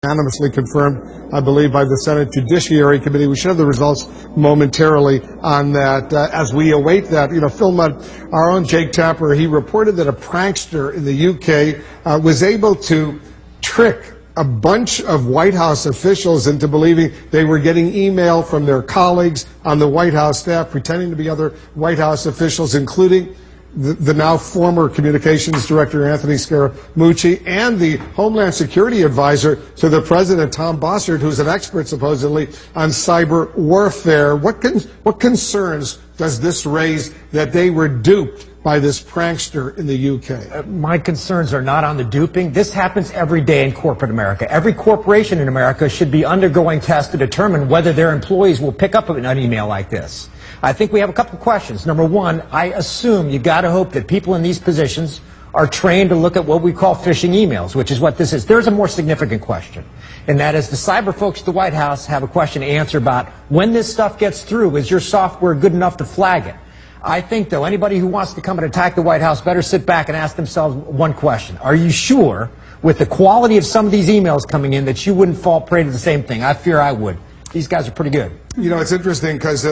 unanimously confirmed, I believe, by the Senate Judiciary Committee. We should have the results momentarily on that. As we await that, Phil Mudd, our own Jake Tapper, he reported that a prankster in the UK was able to trick a bunch of White House officials into believing they were getting email from their colleagues on the White House staff, pretending to be other White House officials, including the now former communications director, Anthony Scaramucci, and the Homeland Security advisor to the president, Tom Bossert, who's an expert, supposedly, on cyber warfare. What concerns does this raise that they were duped by this prankster in the UK? My concerns are not on the duping. This happens every day in corporate America. Every corporation in America should be undergoing tests to determine whether their employees will pick up an email like this. I think we have a couple of questions. Number one, I assume you got to hope that people in these positions are trained to look at what we call phishing emails, which is what this is. There's a more significant question, and that is the cyber folks at the White House have a question to answer about when this stuff gets through, is your software good enough to flag it? I think, though, anybody who wants to come and attack the White House better sit back and ask themselves one question. Are you sure, with the quality of some of these emails coming in, that you wouldn't fall prey to the same thing? I fear I would. These guys are pretty good. It's interesting because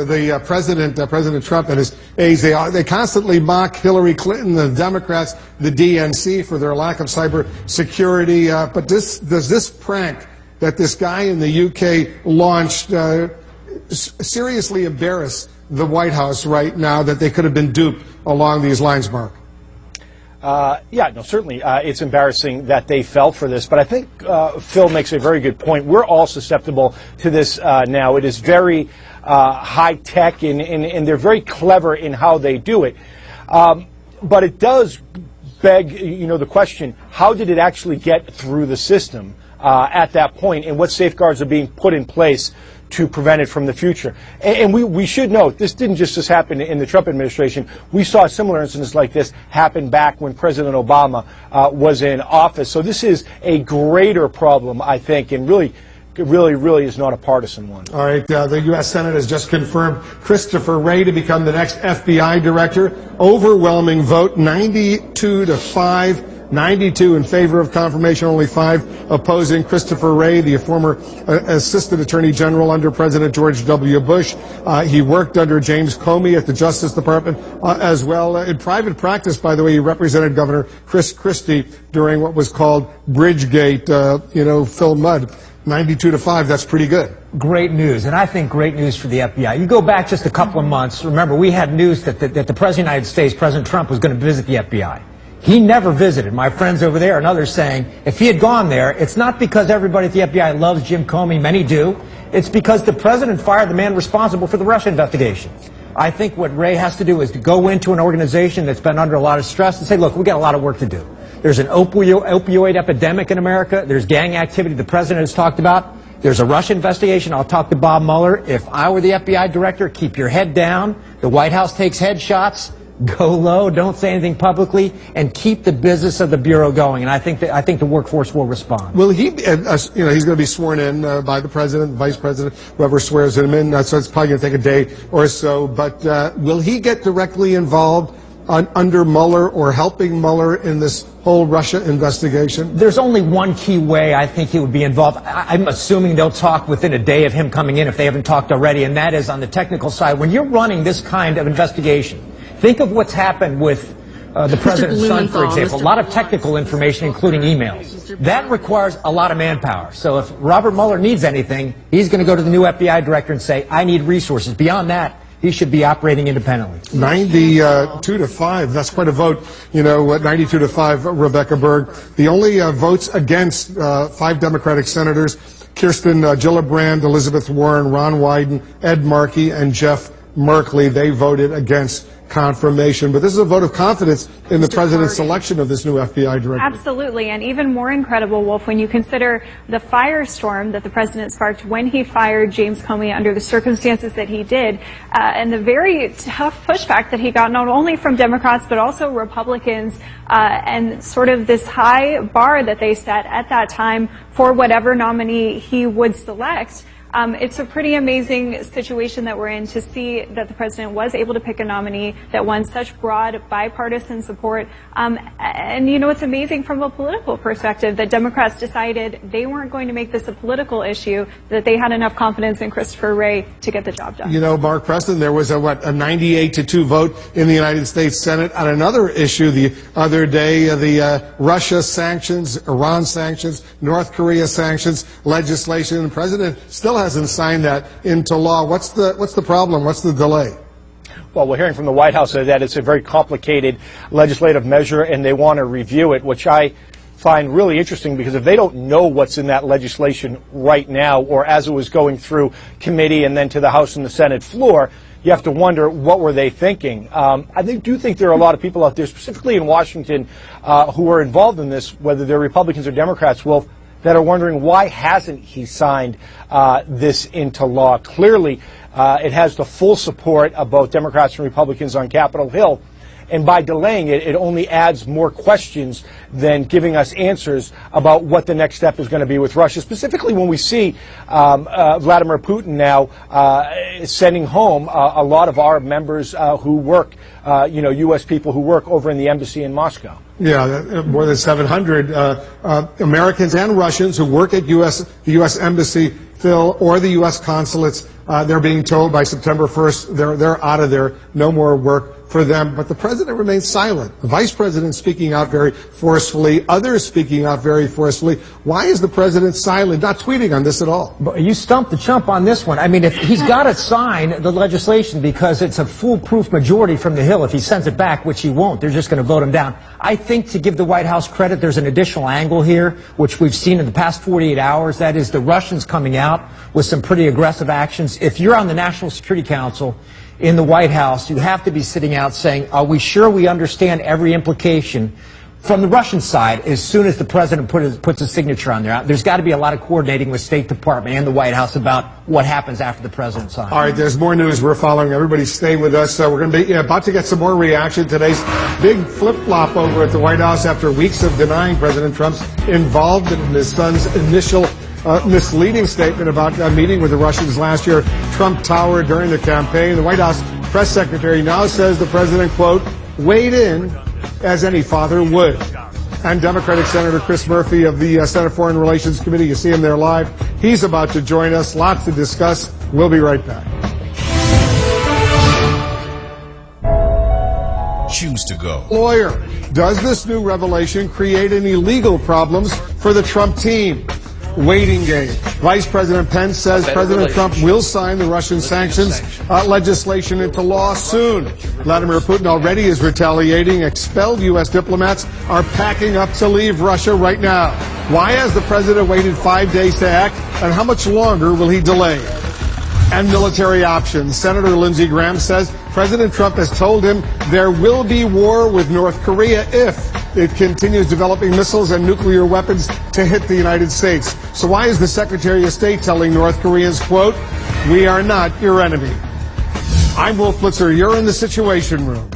President Trump and his aides, they constantly mock Hillary Clinton, the Democrats, the DNC for their lack of cyber security. But does this prank that this guy in the UK launched seriously embarrass the White House right now, that they could have been duped along these lines, Mark? Yeah, no, certainly it's embarrassing that they fell for this, but I think Phil makes a very good point. We're all susceptible to this now. It is very high tech, and they're very clever in how they do it. But it does beg, the question: how did it actually get through the system at that point, and what safeguards are being put in place to prevent it from the future? And we should note, this didn't just happen in the Trump administration. We saw similar incidents like this happen back when President Obama was in office. So this is a greater problem, I think, and really is not a partisan one. All right, the U.S. Senate has just confirmed Christopher Wray to become the next FBI director. Overwhelming vote, 92-5. 92 in favor of confirmation, only 5 opposing. Christopher Wray, the former Assistant Attorney General under President George W. Bush. He worked under James Comey at the Justice Department as well. In private practice, by the way, he represented Governor Chris Christie during what was called Bridgegate. Phil Mudd, 92-5, that's pretty good. Great news, and I think great news for the FBI. You go back just a couple of months, remember, we had news that the President of the United States, President Trump, was going to visit the FBI. He never visited. My friends over there and others saying if he had gone there, it's not because everybody at the FBI loves Jim Comey, many do. It's because the president fired the man responsible for the Russia investigation. I think what Wray has to do is to go into an organization that's been under a lot of stress and say, look, we've got a lot of work to do. There's an opioid epidemic in America. There's gang activity the president has talked about. There's a Russia investigation. I'll talk to Bob Mueller. If I were the FBI director, keep your head down. The White House takes headshots. Go low, don't say anything publicly, and keep the business of the Bureau going. And I think the workforce will respond. Will he, he's going to be sworn in by the president, vice president, whoever swears him in. So it's probably going to take a day or so. But will he get directly involved under Mueller or helping Mueller in this whole Russia investigation? There's only one key way I think he would be involved. I'm assuming they'll talk within a day of him coming in if they haven't talked already, and that is on the technical side. When you're running this kind of investigation, think of what's happened with the president's son, for example. A lot of technical information, including emails. That requires a lot of manpower. So if Robert Mueller needs anything, he's going to go to the new FBI director and say, I need resources. Beyond that, he should be operating independently. 92-5. That's quite a vote. 92-5, Rebecca Berg. The only votes against 5 Democratic senators, Kirsten Gillibrand, Elizabeth Warren, Ron Wyden, Ed Markey, and Jeff Merkley. They voted against confirmation. But this is a vote of confidence in the president's selection of this new FBI director. Absolutely, and even more incredible, Wolf, when you consider the firestorm that the president sparked when he fired James Comey under the circumstances that he did, and the very tough pushback that he got not only from Democrats but also Republicans, and sort of this high bar that they set at that time for whatever nominee he would select. It's a pretty amazing situation that we're in to see that the president was able to pick a nominee that won such broad bipartisan support. And you know, it's amazing from a political perspective that Democrats decided they weren't going to make this a political issue, that they had enough confidence in Christopher Wray to get the job done. You know, Mark Preston, there was a 98-2 vote in the United States Senate on another issue the other day, the Russia sanctions, Iran sanctions, North Korea sanctions legislation. The president still hasn't signed that into law. What's the problem? What's the delay? Well, we're hearing from the White House that it's a very complicated legislative measure and they want to review it, which I find really interesting, because if they don't know what's in that legislation right now, or as it was going through committee and then to the House and the Senate floor, you have to wonder, what were they thinking? I do think there are a lot of people out there, specifically in Washington, who are involved in this, whether they're Republicans or Democrats, Wolf, that are wondering, why hasn't he signed this into law? Clearly, it has the full support of both Democrats and Republicans on Capitol Hill. And by delaying it, it only adds more questions than giving us answers about what the next step is going to be with Russia, specifically when we see Vladimir Putin now sending home a lot of our members who work, U.S. people who work over in the embassy in Moscow. Yeah, more than 700 Americans and Russians who work at the U.S. Embassy, Phil, or the U.S. consulates. They're being told by September 1st they're out of there, no more work for them. But the president remains silent. The vice president speaking out very forcefully, others speaking out very forcefully. Why is the president silent, not tweeting on this at all? But you stumped the chump on this one. I mean, if he's got to sign the legislation because it's a foolproof majority from the Hill. If he sends it back, which he won't, they're just going to vote him down. I think, to give the White House credit, there's an additional angle here, which we've seen in the past 48 hours. That is the Russians coming out with some pretty aggressive actions. If you're on the National Security Council in the White House, you have to be sitting out saying, are we sure we understand every implication from the Russian side as soon as the president puts a signature on there? There's got to be a lot of coordinating with State Department and the White House about what happens after the president signs. All right, there's more news we're following. Everybody stay with us. We're going to be about to get some more reaction. Today's big flip-flop over at the White House after weeks of denying President Trump's involvement in his son's initial misleading statement about a meeting with the Russians last year. Trump towered during the campaign. The White House press secretary now says the president, quote, weighed in as any father would. And Democratic Senator Chris Murphy of the Senate Foreign Relations Committee, you see him there live. He's about to join us. Lots to discuss. We'll be right back. Choose to go. Lawyer, does this new revelation create any legal problems for the Trump team? Waiting game. Vice President Pence says President Trump will sign the Russian sanctions legislation into law soon. Vladimir Putin already is retaliating. Expelled U.S. diplomats are packing up to leave Russia right now. Why has the president waited 5 days to act, and how much longer will he delay? And military options. Senator Lindsey Graham says President Trump has told him there will be war with North Korea if it continues developing missiles and nuclear weapons to hit the United States. So why is the Secretary of State telling North Koreans, quote, we are not your enemy? I'm Wolf Blitzer. You're in the Situation Room.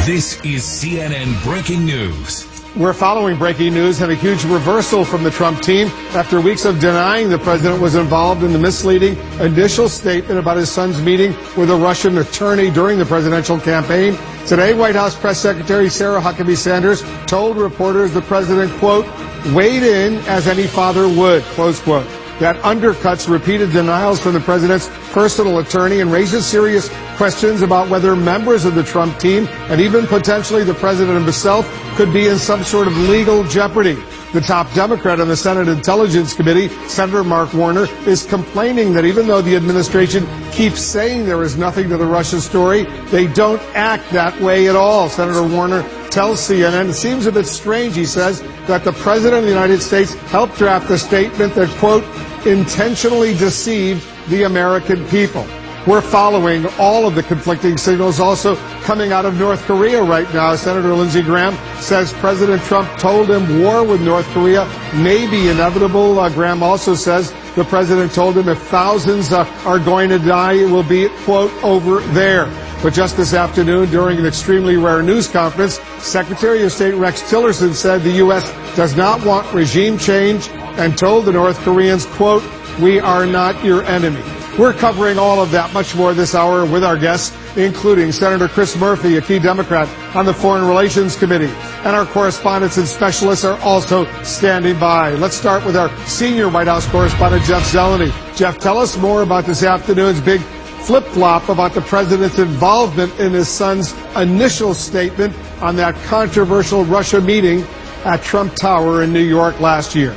This is CNN Breaking News. We're following breaking news and a huge reversal from the Trump team after weeks of denying the president was involved in the misleading initial statement about his son's meeting with a Russian attorney during the presidential campaign. Today, White House Press Secretary Sarah Huckabee Sanders told reporters the president, quote, weighed in as any father would, close quote. That undercuts repeated denials from the president's personal attorney and raises serious questions about whether members of the Trump team and even potentially the president himself could be in some sort of legal jeopardy. The top Democrat on the Senate Intelligence Committee, Senator Mark Warner, is complaining that even though the administration keeps saying there is nothing to the Russia story, they don't act that way at all. Senator Warner tells CNN it seems a bit strange, he says, that the President of the United States helped draft a statement that, quote, intentionally deceived the American people. We're following all of the conflicting signals also coming out of North Korea right now. Senator Lindsey Graham says President Trump told him war with North Korea may be inevitable. Graham also says the president told him if thousands are going to die, it will be, quote, over there. But just this afternoon, during an extremely rare news conference, Secretary of State Rex Tillerson said the U.S. does not want regime change and told the North Koreans, quote, "We are not your enemy." We're covering all of that, much more this hour with our guests, including Senator Chris Murphy, a key Democrat on the Foreign Relations Committee. And our correspondents and specialists are also standing by. Let's start with our senior White House correspondent, Jeff Zeleny. Jeff, tell us more about this afternoon's big flip-flop about the president's involvement in his son's initial statement on that controversial Russia meeting at Trump Tower in New York last year.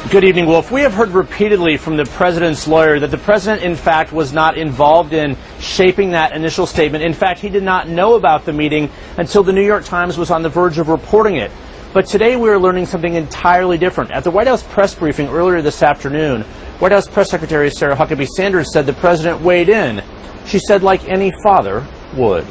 Good evening, Wolf. We have heard repeatedly from the president's lawyer that the president, in fact, was not involved in shaping that initial statement. In fact, he did not know about the meeting until the New York Times was on the verge of reporting it. But today we are learning something entirely different. At the White House press briefing earlier this afternoon, White House Press Secretary Sarah Huckabee Sanders said the president weighed in. She said, like any father would.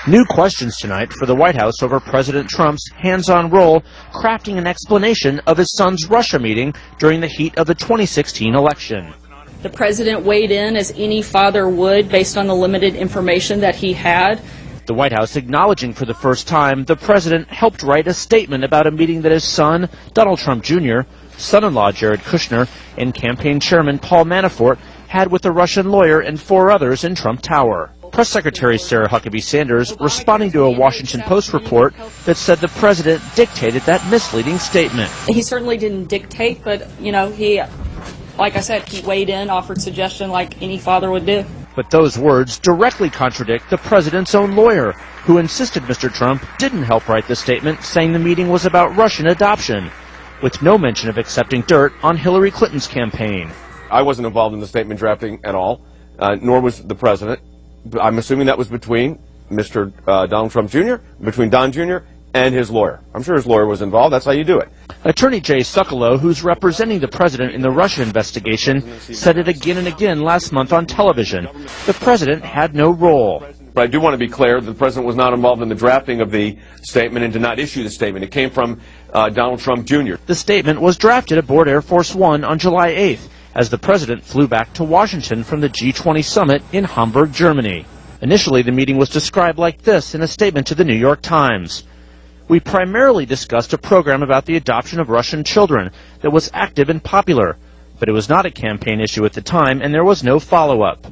New questions tonight for the White House over President Trump's hands-on role crafting an explanation of his son's Russia meeting during the heat of the 2016 election. The president weighed in as any father would based on the limited information that he had. The White House acknowledging for the first time the president helped write a statement about a meeting that his son, Donald Trump Jr., son-in-law Jared Kushner, and campaign chairman Paul Manafort had with a Russian lawyer and 4 others in Trump Tower. Press Secretary Sarah Huckabee Sanders responding to a Washington Post report that said the president dictated that misleading statement. He certainly didn't dictate, but, you know, he, like I said, he weighed in, offered suggestion like any father would do. But those words directly contradict the president's own lawyer, who insisted Mr. Trump didn't help write the statement, saying the meeting was about Russian adoption, with no mention of accepting dirt on Hillary Clinton's campaign. I wasn't involved in the statement drafting at all, nor was the president. I'm assuming that was between Mr. Donald Trump Jr., between Don Jr., and his lawyer. I'm sure his lawyer was involved. That's how you do it. Attorney Jay Sekulow, who's representing the president in the Russia investigation, said it again and again last month on television. The president had no role. But I do want to be clear that the president was not involved in the drafting of the statement and did not issue the statement. It came from Donald Trump Jr. The statement was drafted aboard Air Force One on July 8th, as the president flew back to Washington from the G20 summit in Hamburg, Germany. Initially, the meeting was described like this in a statement to the New York Times. We primarily discussed a program about the adoption of Russian children that was active and popular, but it was not a campaign issue at the time and there was no follow-up.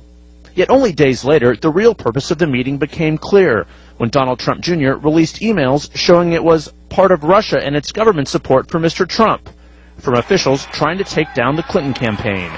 Yet only days later, the real purpose of the meeting became clear when Donald Trump Jr. released emails showing it was part of Russia and its government support for Mr. Trump, from officials trying to take down the Clinton campaign.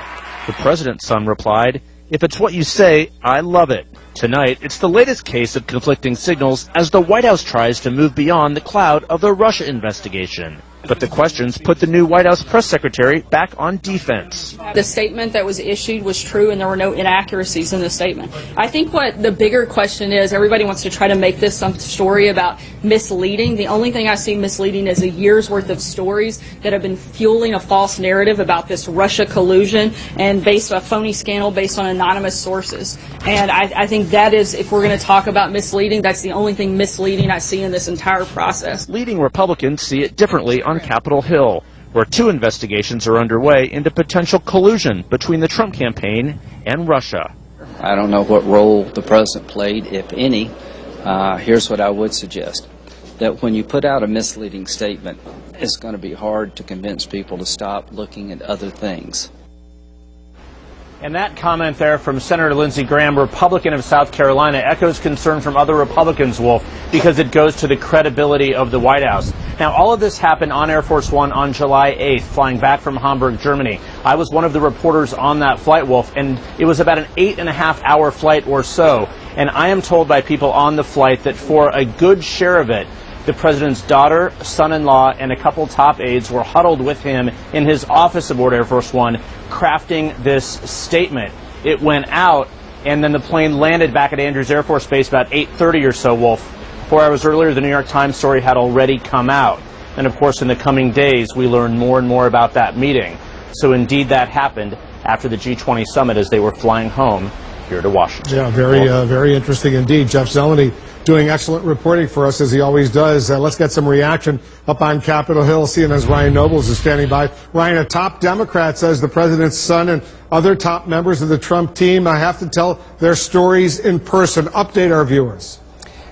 The president's son replied, "If it's what you say, I love it." Tonight, it's the latest case of conflicting signals as the White House tries to move beyond the cloud of the Russia investigation. But the questions put the new White House press secretary back on defense. The statement that was issued was true and there were no inaccuracies in the statement. I think what the bigger question is, everybody wants to try to make this some story about misleading. The only thing I see misleading is a year's worth of stories that have been fueling a false narrative about this Russia collusion and based on a phony scandal based on anonymous sources. And I think that is, if we're going to talk about misleading, that's the only thing misleading I see in this entire process. Leading Republicans see it differently on Capitol Hill, where 2 investigations are underway into potential collusion between the Trump campaign and Russia. I don't know what role the president played, if any. Here's what I would suggest, that when you put out a misleading statement, it's going to be hard to convince people to stop looking at other things. And that comment there from Senator Lindsey Graham, Republican of South Carolina, echoes concern from other Republicans, Wolf, because it goes to the credibility of the White House. Now, all of this happened on Air Force One on July 8th, flying back from Hamburg, Germany. I was one of the reporters on that flight, Wolf, and it was about an 8.5-hour flight or so. And I am told by people on the flight that for a good share of it, the president's daughter, son-in-law, and a couple top aides were huddled with him in his office aboard Air Force One, crafting this statement. It went out, and then the plane landed back at Andrews Air Force Base about 8:30 or so, Wolf. 4 hours earlier, the New York Times story had already come out. And of course, in the coming days, we learned more and more about that meeting. So indeed, that happened after the G20 summit as they were flying home here to Washington. Yeah, very interesting indeed. Jeff Zeleny doing excellent reporting for us, as he always does. Let's get some reaction up on Capitol Hill. CNN's Ryan Nobles is standing by. Ryan, a top Democrat says the president's son and other top members of the Trump team have to tell their stories in person. Update our viewers.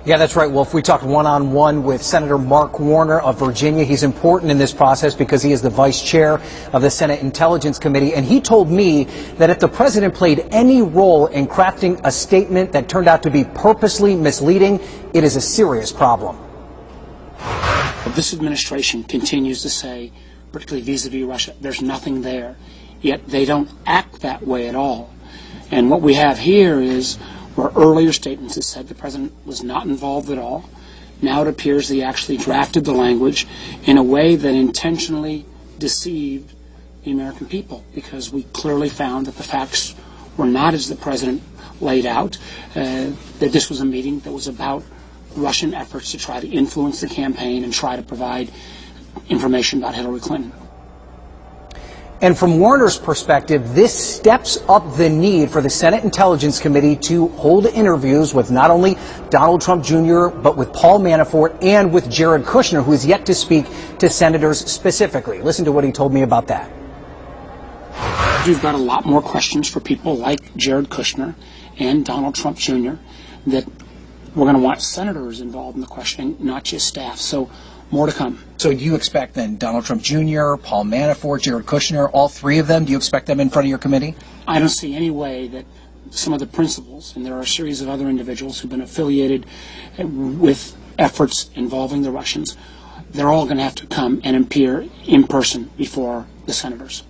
Yeah, that's right, Wolf. We talked one-on-one with Senator Mark Warner of Virginia. He's important in this process because he is the vice chair of the Senate Intelligence Committee. And he told me that if the president played any role in crafting a statement that turned out to be purposely misleading, it is a serious problem. This administration continues to say, particularly vis-a-vis Russia, there's nothing there. Yet they don't act that way at all. And what we have here is where earlier statements have said the president was not involved at all. Now it appears he actually drafted the language in a way that intentionally deceived the American people, because we clearly found that the facts were not as the president laid out, that this was a meeting that was about Russian efforts to try to influence the campaign and try to provide information about Hillary Clinton. And from Warner's perspective, this steps up the need for the Senate Intelligence Committee to hold interviews with not only Donald Trump Jr., but with Paul Manafort and with Jared Kushner, who is yet to speak to senators specifically. Listen to what he told me about that. We've got a lot more questions for people like Jared Kushner and Donald Trump Jr. that we're going to want senators involved in the questioning, not just staff. So more to come. So do you expect then Donald Trump Jr., Paul Manafort, Jared Kushner, all three of them, do you expect them in front of your committee? I don't see any way that some of the principals, and there are a series of other individuals who've been affiliated with efforts involving the Russians, they're all going to have to come and appear in person before the senators.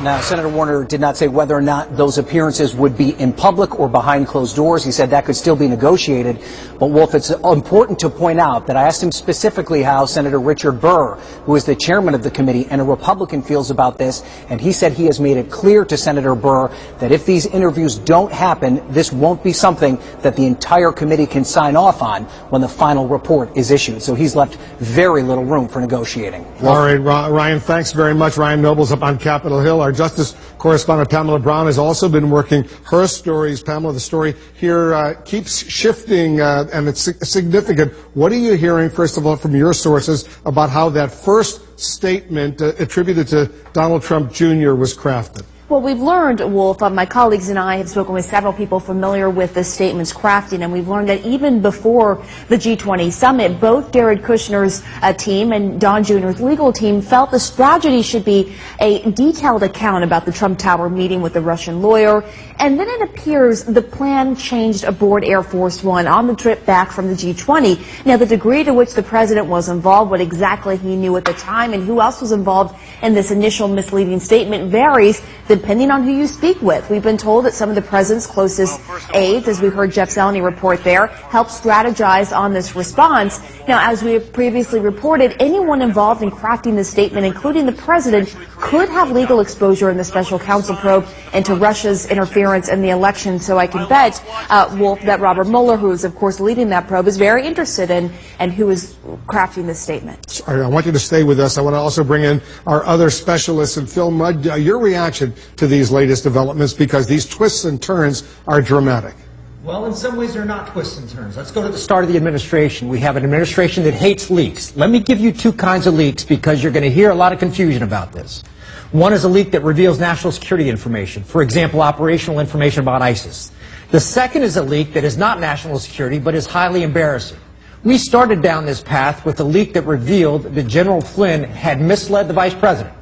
Now, Senator Warner did not say whether or not those appearances would be in public or behind closed doors. He said that could still be negotiated. But, Wolf, it's important to point out that I asked him specifically how Senator Richard Burr, who is the chairman of the committee and a Republican, feels about this. And he said he has made it clear to Senator Burr that if these interviews don't happen, this won't be something that the entire committee can sign off on when the final report is issued. So he's left very little room for negotiating. All right, Ryan, thanks very much. Ryan Nobles up on Capitol Hill. Our Justice correspondent Pamela Brown has also been working her stories. Pamela, the story here keeps shifting, and it's significant. What are you hearing, first of all, from your sources about how that first statement attributed to Donald Trump Jr. was crafted? Well, we've learned, Wolf, my colleagues and I have spoken with several people familiar with the statement's crafting, and we've learned that even before the G20 summit, both Jared Kushner's team and Don Jr.'s legal team felt the strategy should be a detailed account about the Trump Tower meeting with the Russian lawyer. And then it appears the plan changed aboard Air Force One on the trip back from the G20. Now, the degree to which the president was involved, what exactly he knew at the time, and who else was involved in this initial misleading statement varies depending on who you speak with. We've been told that some of the president's closest aides, as we heard Jeff Zeleny report there, helped strategize on this response. Now, as we have previously reported, anyone involved in crafting this statement, including the president, could have legal exposure in the special counsel probe into Russia's interference in the election. So I can bet, Wolf, that Robert Mueller, who is, of course, leading that probe, is very interested in and who is crafting this statement. All right, I want you to stay with us. I want to also bring in our other specialists. And Phil Mudd, your reaction to these latest developments, because these twists and turns are dramatic. Well, in some ways, they're not twists and turns. Let's go to the start of the administration. We have an administration that hates leaks. Let me give you two kinds of leaks because you're going to hear a lot of confusion about this. One is a leak that reveals national security information, for example, operational information about ISIS. The second is a leak that is not national security but is highly embarrassing. We started down this path with a leak that revealed that General Flynn had misled the vice president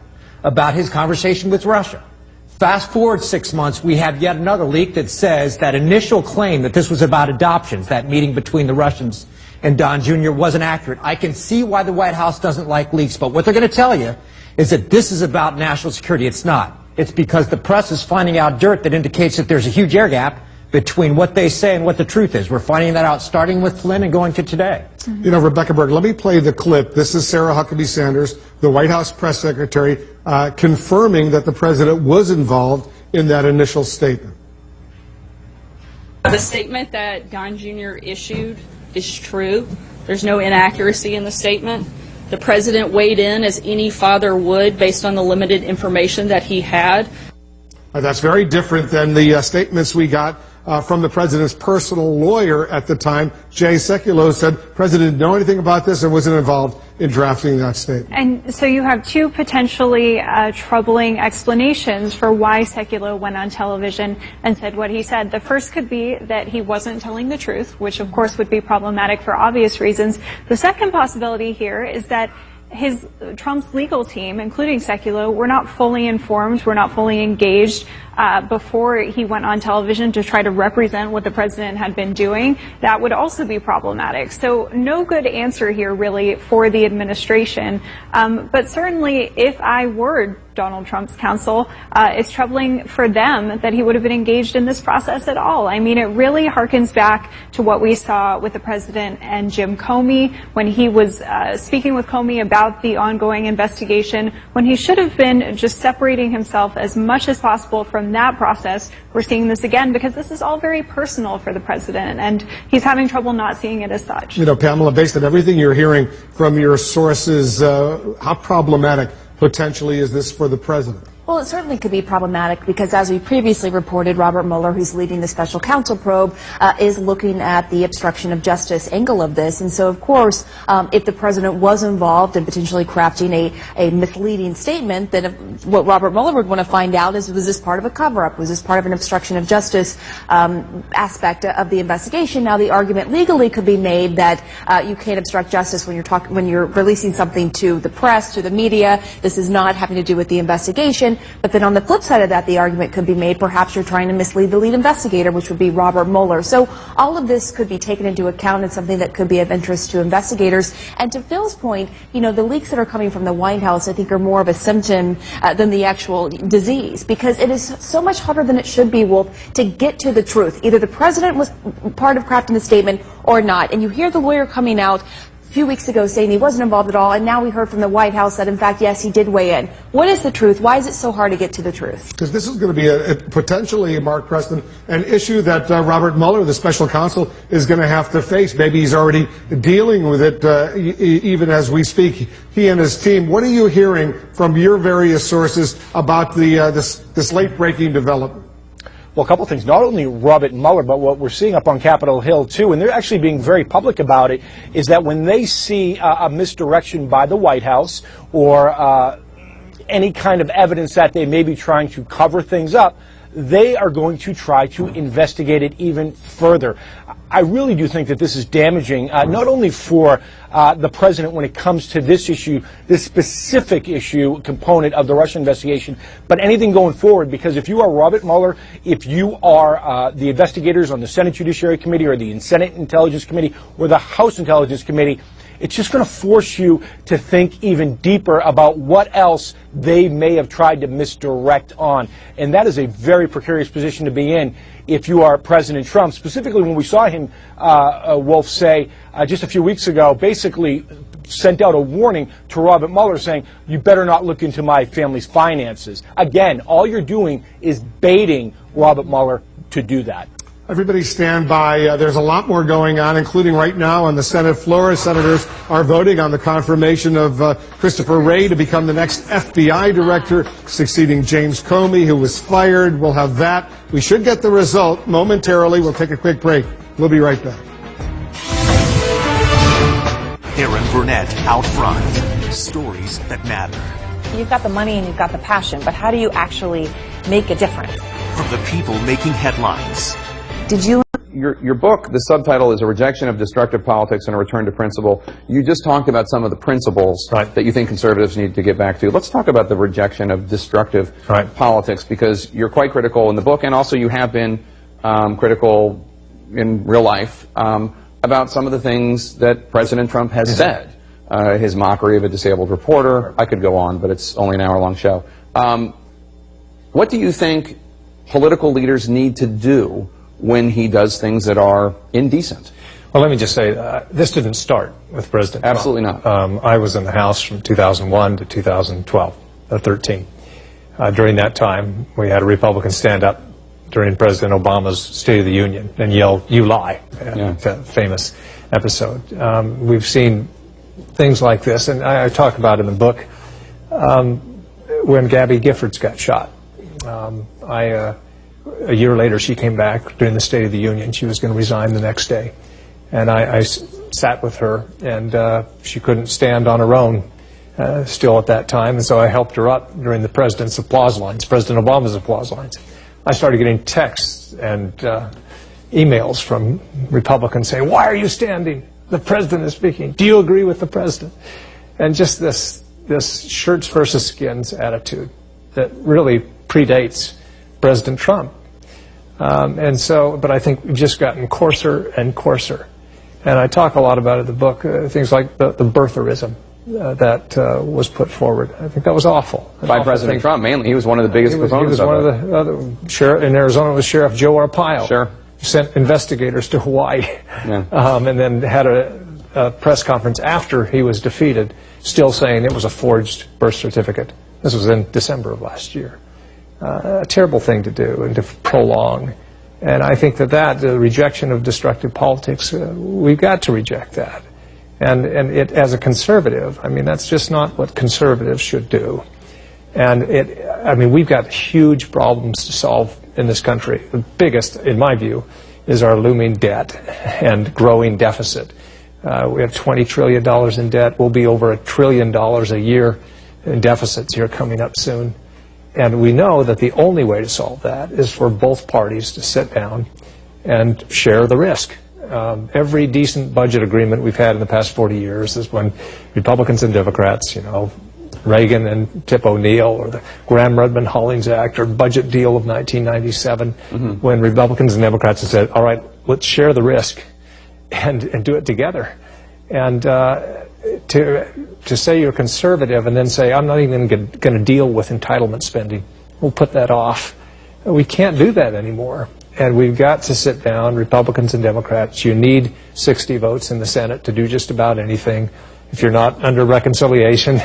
about his conversation with Russia. Fast forward 6 months, we have yet another leak that says that initial claim that this was about adoptions, that meeting between the Russians and Don Jr. wasn't accurate. I can see why the White House doesn't like leaks, but what they're going to tell you is that this is about national security. It's not. It's because the press is finding out dirt that indicates that there's a huge air gap between what they say and what the truth is. We're finding that out starting with Flynn and going to today. You know, Rebecca Berg, let me play the clip. This is Sarah Huckabee Sanders, the White House press secretary, confirming that the president was involved in that initial statement. The statement that Don Jr. issued is true. There's no inaccuracy in the statement. The president weighed in as any father would based on the limited information that he had. That's very different than the statements we got from the president's personal lawyer at the time, Jay Sekulow, said the president didn't know anything about this and wasn't involved in drafting that statement. And so you have two potentially troubling explanations for why Sekulow went on television and said what he said. The first could be that he wasn't telling the truth, which of course would be problematic for obvious reasons. The second possibility here is that Trump's legal team, including Sekulow, were not fully informed, were not fully engaged before he went on television to try to represent what the president had been doing. That would also be problematic. So no good answer here really for the administration. But certainly if I were Donald Trump's counsel, it's troubling for them that he would have been engaged in this process at all. I mean, it really harkens back to what we saw with the president and Jim Comey when he was speaking with Comey about the ongoing investigation, when he should have been just separating himself as much as possible from that process. We're seeing this again because this is all very personal for the president, and he's having trouble not seeing it as such. You know, Pamela, based on everything you're hearing from your sources, how problematic potentially is this for the president? Well, it certainly could be problematic because, as we previously reported, Robert Mueller, who's leading the special counsel probe, is looking at the obstruction of justice angle of this. And so, of course, if the president was involved in potentially crafting a misleading statement, then what Robert Mueller would want to find out is, was this part of a cover-up? Was this part of an obstruction of justice aspect of the investigation? Now, the argument legally could be made that you can't obstruct justice when you're releasing something to the press, to the media. This is not having to do with the investigation. But then on the flip side of that, the argument could be made perhaps you're trying to mislead the lead investigator, which would be Robert Mueller. So all of this could be taken into account and something that could be of interest to investigators. And to Phil's point, you know, the leaks that are coming from the White House, I think, are more of a symptom than the actual disease, because it is so much harder than it should be, Wolf, to get to the truth. Either the president was part of crafting the statement or not. And you hear the lawyer coming out a few weeks ago saying he wasn't involved at all, and now we heard from the White House that, in fact, yes, he did weigh in. What is the truth? Why is it so hard to get to the truth? Because this is going to be potentially, Mark Preston, an issue that Robert Mueller, the special counsel, is going to have to face. Maybe he's already dealing with it even as we speak, he and his team. What are you hearing from your various sources about this late-breaking development? Well, a couple of things. Not only Robert Mueller, but what we're seeing up on Capitol Hill, too, and they're actually being very public about it, is that when they see a misdirection by the White House or any kind of evidence that they may be trying to cover things up, they are going to try to investigate it even further. I really do think that this is damaging, not only for the president when it comes to this issue, this specific issue component of the Russia investigation, but anything going forward, because if you are Robert Mueller, if you are the investigators on the Senate Judiciary Committee or the Senate Intelligence Committee or the House Intelligence Committee, it's just going to force you to think even deeper about what else they may have tried to misdirect on. And that is a very precarious position to be in if you are President Trump, specifically when we saw him, Wolf, say just a few weeks ago, basically sent out a warning to Robert Mueller saying, you better not look into my family's finances. Again, all you're doing is baiting Robert Mueller to do that. Everybody stand by. There's a lot more going on, including right now on the Senate floor. Senators are voting on the confirmation of Christopher Wray to become the next FBI director, succeeding James Comey, who was fired. We'll have that. We should get the result momentarily. We'll take a quick break. We'll be right back. Aaron Burnett out front. Stories that matter. You've got the money and you've got the passion, but how do you actually make a difference? From the people making headlines. Did you? Your book, the subtitle is A Rejection of Destructive Politics and a Return to Principle. You just talked about some of the principles that you think conservatives need to get back to. Let's talk about the rejection of destructive politics, because you're quite critical in the book, and also you have been critical in real life about some of the things that President Trump has said. His mockery of a disabled reporter. I could go on, but it's only an hour-long show. What do you think political leaders need to do when he does things that are indecent? Well, let me just say, this didn't start with President Trump. Absolutely not. I was in the House from 2001 to 2012, or 13. During that time, we had a Republican stand up during President Obama's State of the Union and yell, "You lie," famous episode. We've seen things like this, and I talk about in the book when Gabby Giffords got shot. I a year later, she came back during the State of the Union. She was going to resign the next day. And I sat with her, and she couldn't stand on her own still at that time, and so I helped her up during the President's applause lines, President Obama's applause lines. I started getting texts and emails from Republicans saying, "Why are you standing? The President is speaking. Do you agree with the President?" And just this shirts versus skins attitude that really predates President Trump. But I think we've just gotten coarser and coarser. And I talk a lot about it in the book, things like the birtherism that was put forward. I think that was awful. By President Trump, mainly. He was one of the biggest proponents of it. He was one of the sheriff in Arizona was Sheriff Joe Arpaio. Sure. Sent investigators to Hawaii. Yeah. And then had a press conference after he was defeated, still saying it was a forged birth certificate. This was in December of last year. A terrible thing to do and to prolong. And I think that the rejection of destructive politics, we've got to reject that. And it, as a conservative, I mean, that's just not what conservatives should do. And I mean, we've got huge problems to solve in this country. The biggest, in my view, is our looming debt and growing deficit. We have $20 trillion in debt. We'll be over $1 trillion a year in deficits here coming up soon. And we know that the only way to solve that is for both parties to sit down and share the risk. Every decent budget agreement we've had in the past 40 years is when Republicans and Democrats, you know, Reagan and Tip O'Neill, or the Graham-Rudman-Hollings Act, or budget deal of 1997, when Republicans and Democrats have said, all right, let's share the risk and do it together. And to say you're conservative and then say, I'm not even going to deal with entitlement spending, we'll put that off. We can't do that anymore. And we've got to sit down, Republicans and Democrats. You need 60 votes in the Senate to do just about anything if you're not under reconciliation.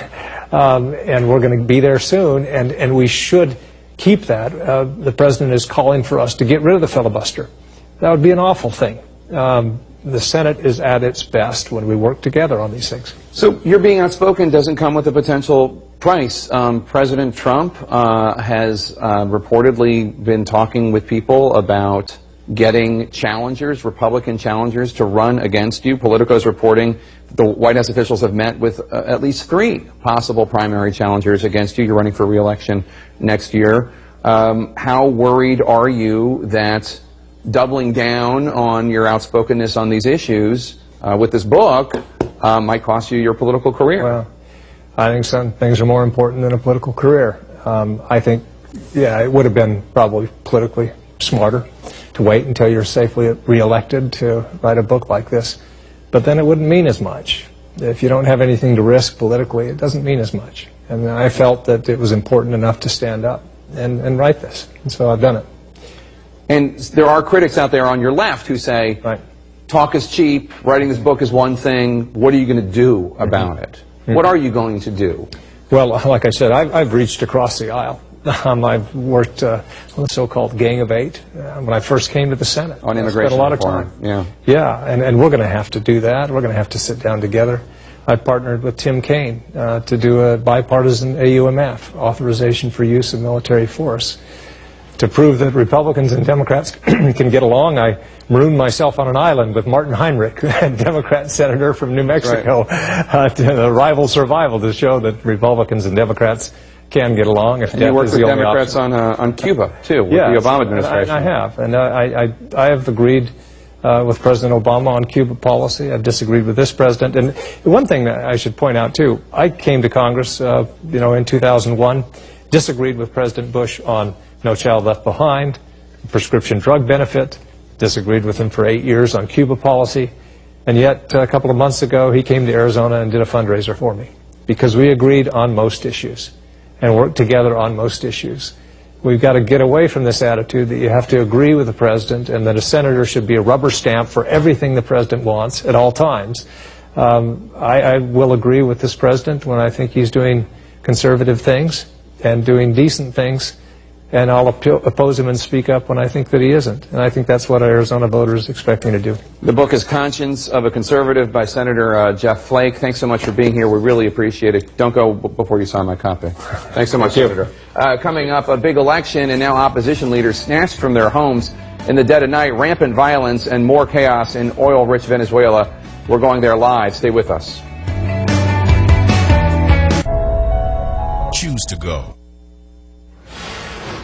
And we're going to be there soon, and we should keep that. The President is calling for us to get rid of the filibuster. That would be an awful thing. The Senate is at its best when we work together on these things. So your being outspoken doesn't come with a potential price. President Trump has reportedly been talking with people about getting challengers, Republican challengers, to run against you. Politico's reporting the White House officials have met with at least 3 possible primary challengers against you. You're running for re-election next year. How worried are you that doubling down on your outspokenness on these issues with this book might cost you your political career? Well, I think some things are more important than a political career. I think, yeah, it would have been probably politically smarter to wait until you're safely re-elected to write a book like this. But then it wouldn't mean as much. If you don't have anything to risk politically, it doesn't mean as much. And I felt that it was important enough to stand up and write this. And so I've done it. And there are critics out there on your left who say, talk is cheap, writing this book is one thing, what are you going to do about it? What are you going to do? Well, like I said, I've reached across the aisle. I've worked on the so-called Gang of 8 when I first came to the Senate. On immigration spent a lot of reform. time. Yeah, and we're going to have to do that. We're going to have to sit down together. I partnered with Tim Kaine to do a bipartisan AUMF, authorization for use of military force. To prove that Republicans and Democrats can get along, I marooned myself on an island with Martin Heinrich, a Democrat senator from New Mexico, to rival survival, to show that Republicans and Democrats can get along. If and you worked with Democrats on Cuba, too, with the Obama administration. I have. And I have agreed with President Obama on Cuba policy. I've disagreed with this president. And one thing that I should point out, too, I came to Congress, in 2001, disagreed with President Bush on No Child Left Behind, prescription drug benefit, disagreed with him for 8 years on Cuba policy, and yet a couple of months ago he came to Arizona and did a fundraiser for me because we agreed on most issues and worked together on most issues. We've got to get away from this attitude that you have to agree with the president and that a senator should be a rubber stamp for everything the president wants at all times. I will agree with this president when I think he's doing conservative things and doing decent things. and I'll oppose him and speak up when I think that he isn't. And I think that's what Arizona voters expect me to do. The book is Conscience of a Conservative by Senator Jeff Flake. Thanks so much for being here. We really appreciate it. Don't go before you sign my copy. Thanks so much, Senator. Coming up, a big election, and now opposition leaders snatched from their homes in the dead of night, rampant violence, and more chaos in oil-rich Venezuela. We're going there live. Stay with us. Choose to go.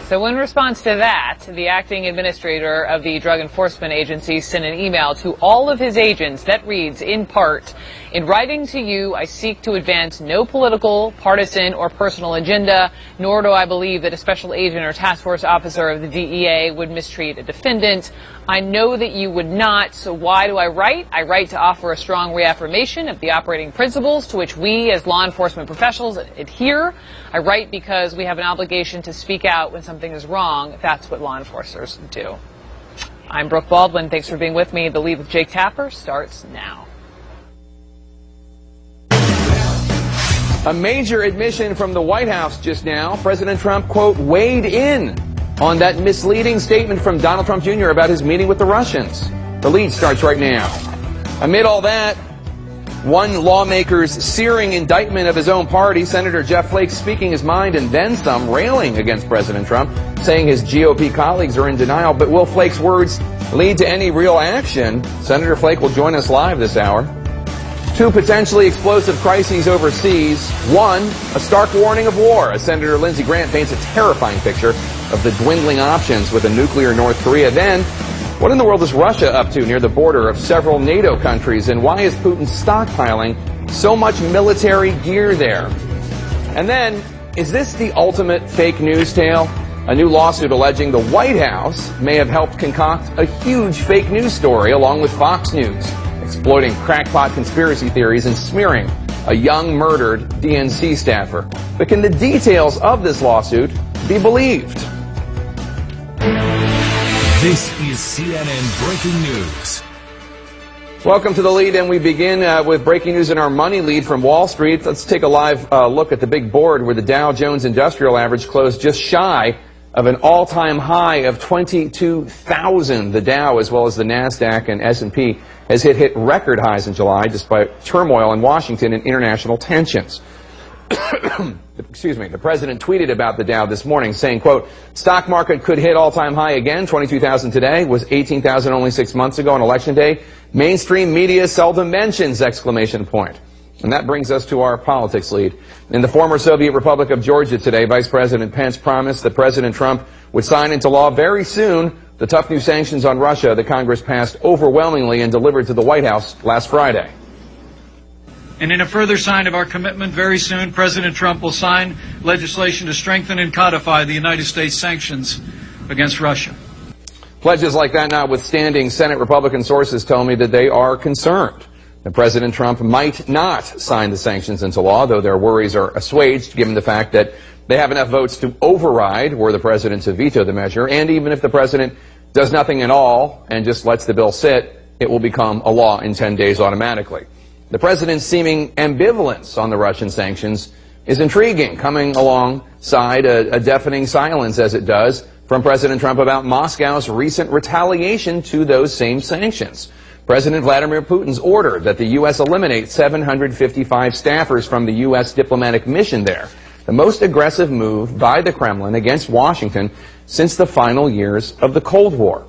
So in response to that, the acting administrator of the Drug Enforcement Agency sent an email to all of his agents that reads, in part, "In writing to you, I seek to advance no political, partisan, or personal agenda, nor do I believe that a special agent or task force officer of the DEA would mistreat a defendant. I know that you would not, so why do I write? I write to offer a strong reaffirmation of the operating principles to which we as law enforcement professionals adhere. I write because we have an obligation to speak out when something is wrong. That's what law enforcers do." I'm Brooke Baldwin. Thanks for being with me. The Lead with Jake Tapper starts now. A major admission from the White House just now. President Trump, quote, weighed in on that misleading statement from Donald Trump Jr. about his meeting with the Russians. The Lead starts right now. Amid all that, one lawmaker's searing indictment of his own party, Senator Jeff Flake speaking his mind and then some, railing against President Trump, saying his GOP colleagues are in denial. But will Flake's words lead to any real action? Senator Flake will join us live this hour. Two potentially explosive crises overseas. One, a stark warning of war, as Senator Lindsey Graham paints a terrifying picture of the dwindling options with a nuclear North Korea. Then, what in the world is Russia up to near the border of several NATO countries, and why is Putin stockpiling so much military gear there? And then, is this the ultimate fake news tale? A new lawsuit alleging the White House may have helped concoct a huge fake news story along with Fox News, exploiting crackpot conspiracy theories and smearing a young murdered DNC staffer. But can the details of this lawsuit be believed? This is CNN Breaking News. Welcome to The Lead, and we begin with breaking news in our money lead from Wall Street. Let's take a live look at the big board where the Dow Jones Industrial Average closed just shy of an all-time high of 22,000. The Dow, as well as the NASDAQ and S&P, has hit record highs in July despite turmoil in Washington and international tensions. Excuse me. The president tweeted about the Dow this morning saying, quote, stock market could hit all-time high again. 22,000 today, was 18,000 only 6 months ago on election day. Mainstream media seldom mentions, exclamation point. And that brings us to our politics lead. In the former Soviet Republic of Georgia today, Vice President Pence promised that President Trump would sign into law very soon the tough new sanctions on Russia that Congress passed overwhelmingly and delivered to the White House last Friday. And in a further sign of our commitment, very soon, President Trump will sign legislation to strengthen and codify the United States sanctions against Russia. Pledges like that notwithstanding, Senate Republican sources tell me that they are concerned that President Trump might not sign the sanctions into law, though their worries are assuaged given the fact that they have enough votes to override were the president to veto the measure. And even if the president does nothing at all and just lets the bill sit, it will become a law in 10 days automatically. The president's seeming ambivalence on the Russian sanctions is intriguing, coming alongside a deafening silence, as it does, from President Trump about Moscow's recent retaliation to those same sanctions. President Vladimir Putin's order that the U.S. eliminate 755 staffers from the U.S. diplomatic mission there, the most aggressive move by the Kremlin against Washington since the final years of the Cold War.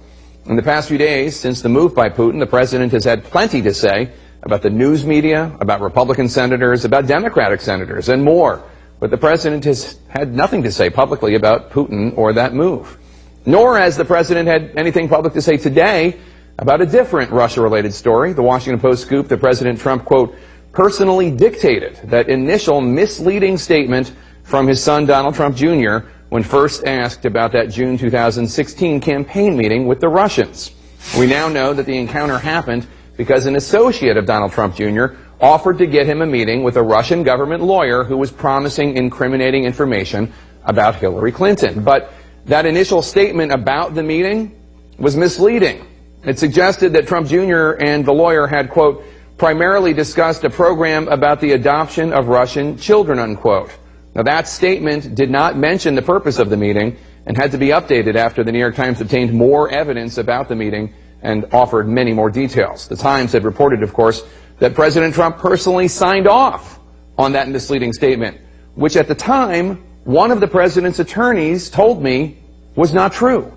In the past few days, since the move by Putin, the president has had plenty to say about the news media, about Republican senators, about Democratic senators, and more. But the president has had nothing to say publicly about Putin or that move. Nor has the president had anything public to say today about a different Russia-related story. The Washington Post scoop that President Trump, quote, personally dictated that initial misleading statement from his son Donald Trump Jr. when first asked about that June 2016 campaign meeting with the Russians. We now know that the encounter happened because an associate of Donald Trump Jr. offered to get him a meeting with a Russian government lawyer who was promising incriminating information about Hillary Clinton. But that initial statement about the meeting was misleading. It suggested that Trump Jr. and the lawyer had, quote, primarily discussed a program about the adoption of Russian children, unquote. Now, that statement did not mention the purpose of the meeting, and had to be updated after the New York Times obtained more evidence about the meeting and offered many more details. The Times had reported, of course, that President Trump personally signed off on that misleading statement, which at the time, one of the president's attorneys told me was not true.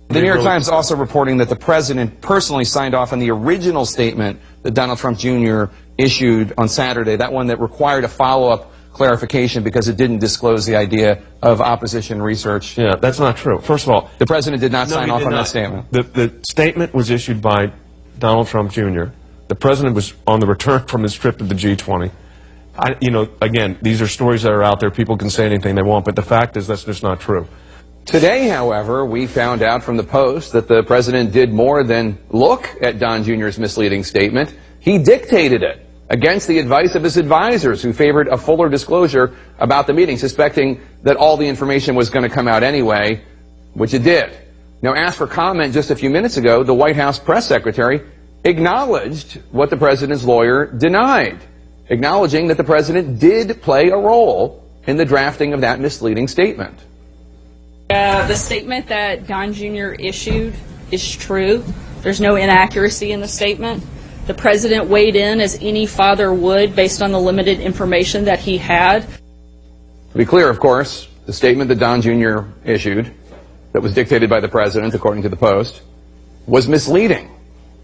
The New York Times also reporting that the president personally signed off on the original statement that Donald Trump Jr. issued on Saturday, that one that required a follow-up clarification because it didn't disclose the idea of opposition research. Yeah, that's not true. First of all, the president did not sign off on that statement. The statement was issued by Donald Trump Jr. The president was on the return from his trip to the G20. Again, these are stories that are out there. People can say anything they want, but the fact is that's just not true. Today, however, we found out from the Post that the president did more than look at Don Jr.'s misleading statement. He dictated it against the advice of his advisors, who favored a fuller disclosure about the meeting, suspecting that all the information was going to come out anyway, which it did. Now, asked for comment just a few minutes ago, the White House press secretary acknowledged what the president's lawyer denied, acknowledging that the president did play a role in the drafting of that misleading statement. The statement that Don Jr. issued is true. There's no inaccuracy in the statement. The president weighed in as any father would based on the limited information that he had. To be clear, of course, the statement that Don Jr. issued, that was dictated by the president, according to the Post, was misleading.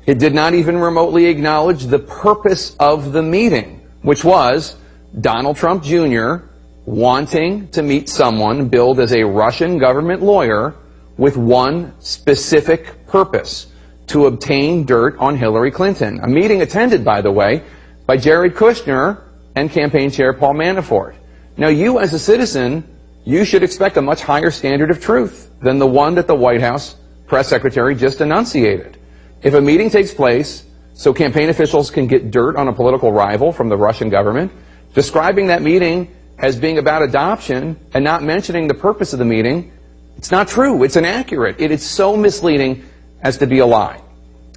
It did not even remotely acknowledge the purpose of the meeting, which was Donald Trump Jr. wanting to meet someone billed as a Russian government lawyer with one specific purpose: to obtain dirt on Hillary Clinton. A meeting attended, by the way, by Jared Kushner and campaign chair Paul Manafort. Now, you as a citizen, you should expect a much higher standard of truth than the one that the White House press secretary just enunciated. If a meeting takes place so campaign officials can get dirt on a political rival from the Russian government, describing that meeting as being about adoption and not mentioning the purpose of the meeting, it's not true. It's inaccurate. It is so misleading as to be a lie.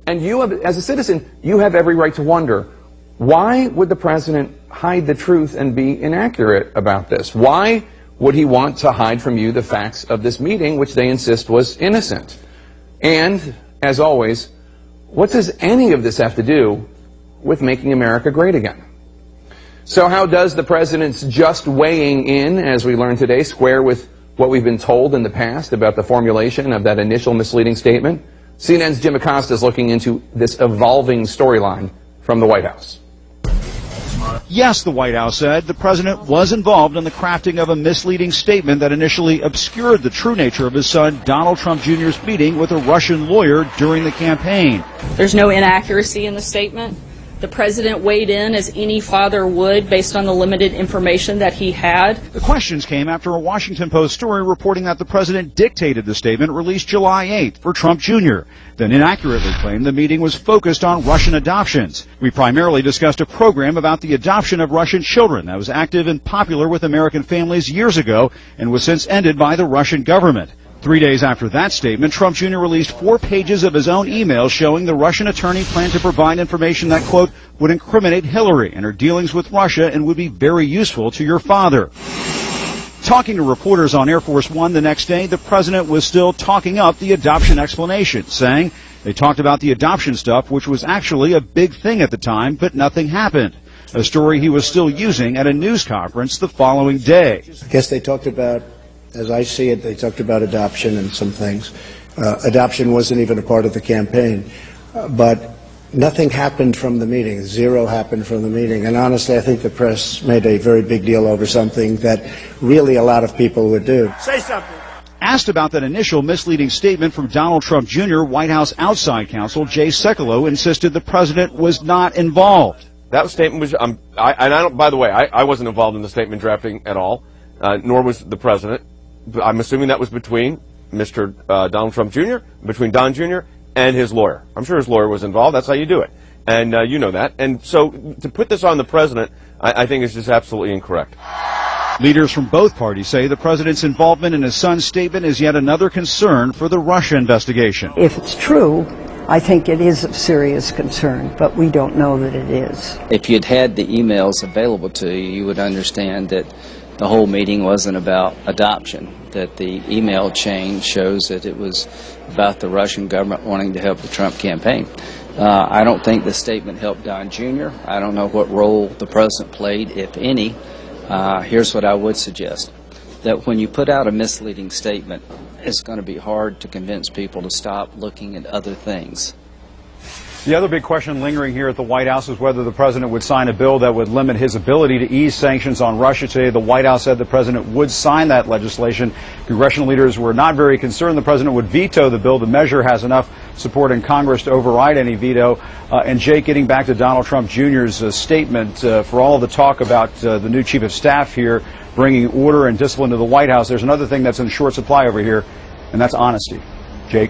And you, as a citizen, you have every right to wonder, why would the president hide the truth and be inaccurate about this? Why would he want to hide from you the facts of this meeting, which they insist was innocent? And, as always, what does any of this have to do with making America great again? So how does the president's just weighing in, as we learned today, square with what we've been told in the past about the formulation of that initial misleading statement? CNN's Jim Acosta is looking into this evolving storyline from the White House. Yes, the White House said the president was involved in the crafting of a misleading statement that initially obscured the true nature of his son Donald Trump Jr.'s meeting with a Russian lawyer during the campaign. There's no inaccuracy in the statement. The president weighed in as any father would based on the limited information that he had. The questions came after a Washington Post story reporting that the president dictated the statement released July 8th for Trump Jr., then inaccurately claimed the meeting was focused on Russian adoptions. We primarily discussed a program about the adoption of Russian children that was active and popular with American families years ago and was since ended by the Russian government. 3 days after that statement, Trump Jr. released 4 pages of his own emails showing the Russian attorney planned to provide information that, quote, would incriminate Hillary and her dealings with Russia and would be very useful to your father. Talking to reporters on Air Force One the next day, the president was still talking up the adoption explanation, saying they talked about the adoption stuff, which was actually a big thing at the time, but nothing happened. A story he was still using at a news conference the following day. I guess they talked about, as I see it, they talked about adoption and some things. Adoption wasn't even a part of the campaign. But nothing happened from the meeting. Zero happened from the meeting. And honestly, I think the press made a very big deal over something that really a lot of people would do. Say something. Asked about that initial misleading statement from Donald Trump Jr., White House outside counsel Jay Sekulow insisted the president was not involved. That statement was, by the way, I wasn't involved in the statement drafting at all, nor was the president. I'm assuming that was between Mr. Donald Trump Jr., between Don Jr., and his lawyer. I'm sure his lawyer was involved. That's how you do it. And you know that. And so to put this on the president, I think is just absolutely incorrect. Leaders from both parties say the president's involvement in his son's statement is yet another concern for the Russia investigation. If it's true, I think it is of serious concern, but we don't know that it is. If you'd had the emails available to you, you would understand that the whole meeting wasn't about adoption, that the email chain shows that it was about the Russian government wanting to help the Trump campaign. I don't think the statement helped Don Jr. I don't know what role the president played, if any. Here's what I would suggest, that when you put out a misleading statement, it's going to be hard to convince people to stop looking at other things. The other big question lingering here at the White House is whether the president would sign a bill that would limit his ability to ease sanctions on Russia. Today, the White House said the president would sign that legislation. Congressional leaders were not very concerned the president would veto the bill. The measure has enough support in Congress to override any veto. And Jake, getting back to Donald Trump Jr.'s statement, for all of the talk about the new chief of staff here bringing order and discipline to the White House, there's another thing that's in short supply over here, and that's honesty. Jake?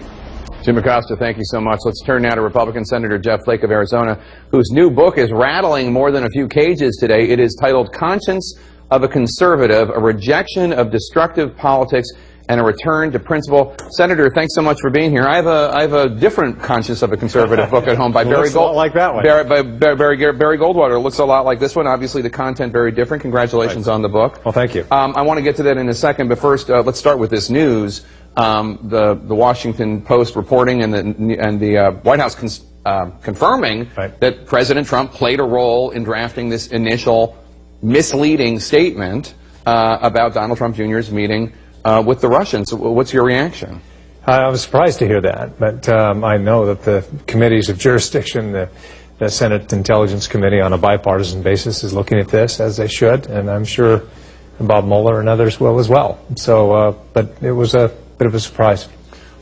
Jim Acosta, thank you so much. Let's turn now to Republican Senator Jeff Flake of Arizona, whose new book is rattling more than a few cages today. It is titled Conscience of a Conservative, A Rejection of Destructive Politics and a Return to Principle. Senator, thanks so much for being here. I have a different Conscience of a Conservative book at home by Barry Goldwater. Like that one. Barry Goldwater. It looks a lot like this one. Obviously, the content very different. Congratulations on the book. Well, thank you. I want to get to that in a second, but first, let's start with this news. The Washington Post reporting and the White House confirming that President Trump played a role in drafting this initial misleading statement about Donald Trump Jr.'s meeting with the Russians. What's your reaction? I was surprised to hear that, but I know that the committees of jurisdiction, the Senate Intelligence Committee on a bipartisan basis is looking at this, as they should, and I'm sure Bob Mueller and others will as well. So, but it was a bit of a surprise.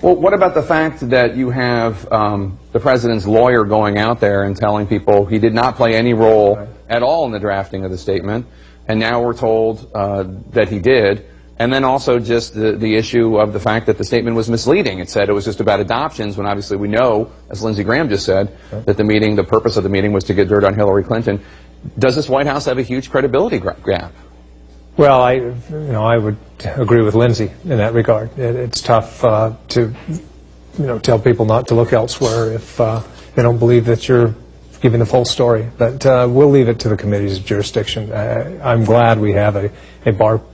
Well, what about the fact that you have the president's lawyer going out there and telling people he did not play any role at all in the drafting of the statement, and now we're told that he did, and then also just the issue of the fact that the statement was misleading. It said it was just about adoptions, when obviously we know, as Lindsey Graham just said, that the purpose of the meeting was to get dirt on Hillary Clinton. Does this White House have a huge credibility gap? Well, I would agree with Lindsey in that regard. It's tough to tell people not to look elsewhere if they don't believe that you're giving the full story. But we'll leave it to the committees of jurisdiction. I'm glad we have a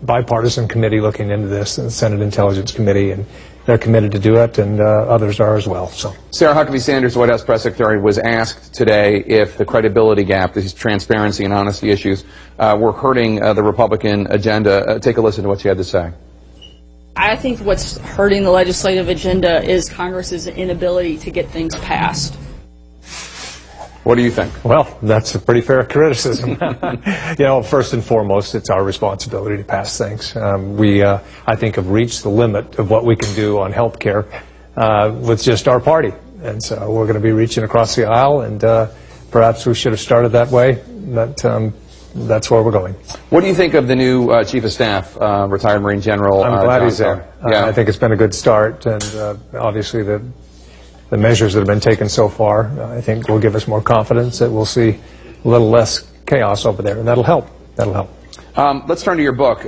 bipartisan committee looking into this, the Senate Intelligence Committee, and they're committed to do it, and others are as well. So, Sarah Huckabee Sanders, White House press secretary, was asked today if the credibility gap, these transparency and honesty issues, were hurting the Republican agenda. Take a listen to what she had to say. I think what's hurting the legislative agenda is Congress's inability to get things passed. What do you think? Well, that's a pretty fair criticism. First and foremost, it's our responsibility to pass things. We, I think, have reached the limit of what we can do on health care with just our party. And so we're going to be reaching across the aisle, and perhaps we should have started that way, but that's where we're going. What do you think of the new Chief of Staff, retired Marine General? I'm glad he's there. I think it's been a good start, and obviously the measures that have been taken so far, I think, will give us more confidence that we'll see a little less chaos over there, and that'll help. That'll help. Let's turn to your book.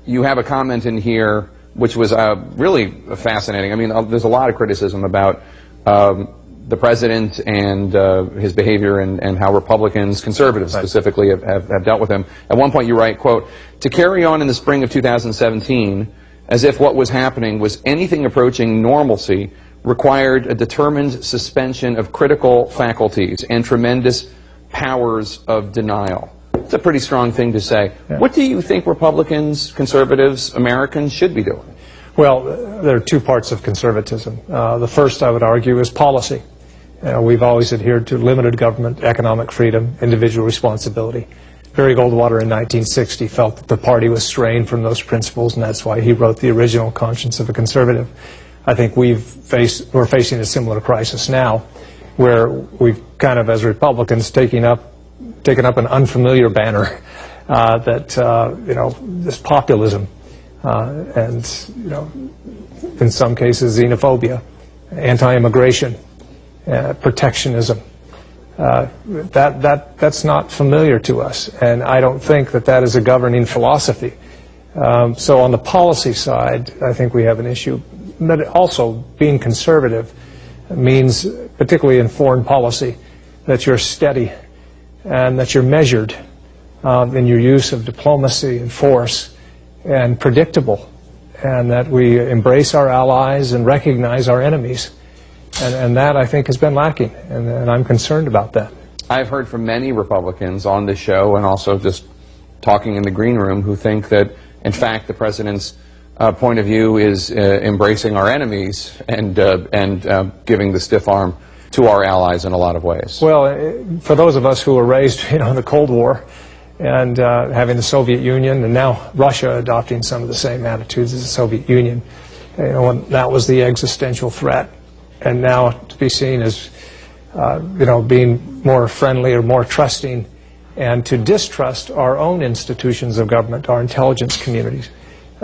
You have a comment in here which was really fascinating. I mean, there's a lot of criticism about the president and his behavior and how Republicans, conservatives specifically, have dealt with him. At one point you write, quote, "To carry on in the spring of 2017 as if what was happening was anything approaching normalcy required a determined suspension of critical faculties and tremendous powers of denial." It's a pretty strong thing to say. Yeah. What do you think Republicans, conservatives, Americans should be doing? Well, there are two parts of conservatism. The first, I would argue, is policy. We've always adhered to limited government, economic freedom, individual responsibility. Barry Goldwater in 1960 felt that the party was straying from those principles, and that's why he wrote the original Conscience of a Conservative. I think we're facing a similar crisis now, where we've kind of, as Republicans, taken up an unfamiliar banner that this populism and in some cases xenophobia, anti-immigration, protectionism. That's not familiar to us, and I don't think that is a governing philosophy. So on the policy side, I think we have an issue. But also, being conservative means, particularly in foreign policy, that you're steady and that you're measured in your use of diplomacy and force and predictable, and that we embrace our allies and recognize our enemies. And that, I think, has been lacking, and I'm concerned about that. I've heard from many Republicans on this show and also just talking in the green room who think that, in fact, the president's point of view is embracing our enemies and giving the stiff arm to our allies in a lot of ways. Well, for those of us who were raised, in the Cold War and having the Soviet Union and now Russia adopting some of the same attitudes as the Soviet Union, when that was the existential threat, and now to be seen as being more friendly or more trusting, and to distrust our own institutions of government, our intelligence communities,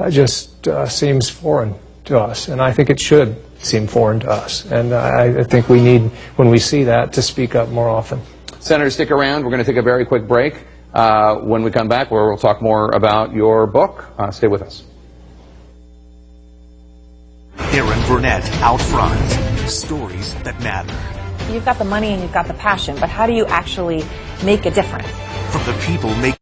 just seems foreign to us. And I think it should seem foreign to us. And I think we need, when we see that, to speak up more often. Senator, stick around. We're going to take a very quick break. When we come back, we'll talk more about your book. Stay with us. Aaron Burnett out front. Stories that matter. You've got the money and you've got the passion, but how do you actually make a difference? From the people making